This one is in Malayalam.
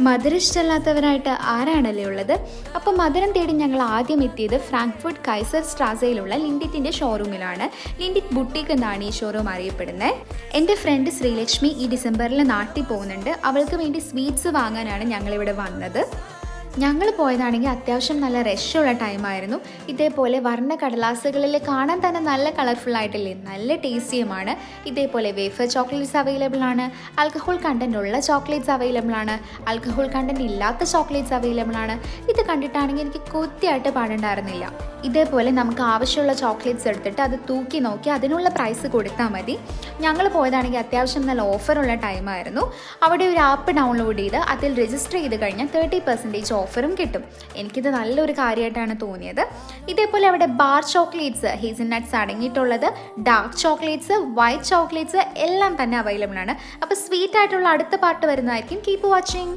മധുരം ഇഷ്ടമല്ലാത്തവരായിട്ട് ആരാണല്ലേ ഉള്ളത്? അപ്പോൾ മധുരം തേടി ഞങ്ങൾ ആദ്യം എത്തിയത് ഫ്രാങ്ക്ഫർട്ട് കൈസർ സ്ട്രാസയിലുള്ള ലിൻഡിറ്റിൻ്റെ ഷോറൂമിലാണ്. ലിൻഡിറ്റ് ബുട്ടീക്ക് എന്നാണ് ഈ ഷോറൂം അറിയപ്പെടുന്നത്. എൻ്റെ ഫ്രണ്ട് ശ്രീലക്ഷ്മി ഈ ഡിസംബറിൽ നാട്ടിൽ പോകുന്നുണ്ട്. അവൾക്ക് വേണ്ടി സ്വീറ്റ്സ് വാങ്ങാനാണ് ഞങ്ങളിവിടെ വന്നത്. ഞങ്ങൾ പോയതാണെങ്കിൽ അത്യാവശ്യം നല്ല റഷുള്ള ടൈമായിരുന്നു. ഇതേപോലെ വർണ്ണ കടലാസുകളിൽ കാണാൻ തന്നെ നല്ല കളർഫുൾ ആയിട്ടില്ലേ, നല്ല ടേസ്റ്റിയുമാണ്. ഇതേപോലെ വേഫർ ചോക്ലേറ്റ്സ് അവൈലബിൾ ആണ്, ആൽക്കഹോൾ കണ്ടൻറ് ഉള്ള ചോക്ലേറ്റ്സ് അവൈലബിൾ ആണ്, ആൽക്കഹോൾ കണ്ടൻറ് ഇല്ലാത്ത ചോക്ലേറ്റ്സ് അവൈലബിൾ ആണ്. ഇത് കണ്ടിട്ടാണെങ്കിൽ എനിക്ക് കൊത്തിയായിട്ട് പാടുണ്ടായിരുന്നില്ല. ഇതേപോലെ നമുക്ക് ആവശ്യമുള്ള ചോക്ലേറ്റ്സ് എടുത്തിട്ട് അത് തൂക്കി നോക്കി അതിനുള്ള പ്രൈസ് കൊടുത്താൽ മതി. ഞങ്ങൾ പോയതാണെങ്കിൽ അത്യാവശ്യം നല്ല ഓഫറുള്ള ടൈമായിരുന്നു. അവിടെ ഒരു ആപ്പ് ഡൗൺലോഡ് ചെയ്ത് അതിൽ രജിസ്റ്റർ ചെയ്ത് കഴിഞ്ഞാൽ 30% ഓഫറും കിട്ടും. എനിക്കിത് നല്ലൊരു കാര്യമായിട്ടാണ് തോന്നിയത്. ഇതേപോലെ അവിടെ ബാർ ചോക്ലേറ്റ്സ്, ഹേസൽനട്ട്സ് അടങ്ങിയിട്ടുള്ളത്, ഡാർക്ക് ചോക്ലേറ്റ്സ്, വൈറ്റ് ചോക്ലേറ്റ്സ് എല്ലാം തന്നെ അവൈലബിൾ ആണ്. അപ്പോൾ സ്വീറ്റ് ആയിട്ടുള്ള അടുത്ത പാർട്ട് വരുന്നതായിരിക്കും. Keep watching.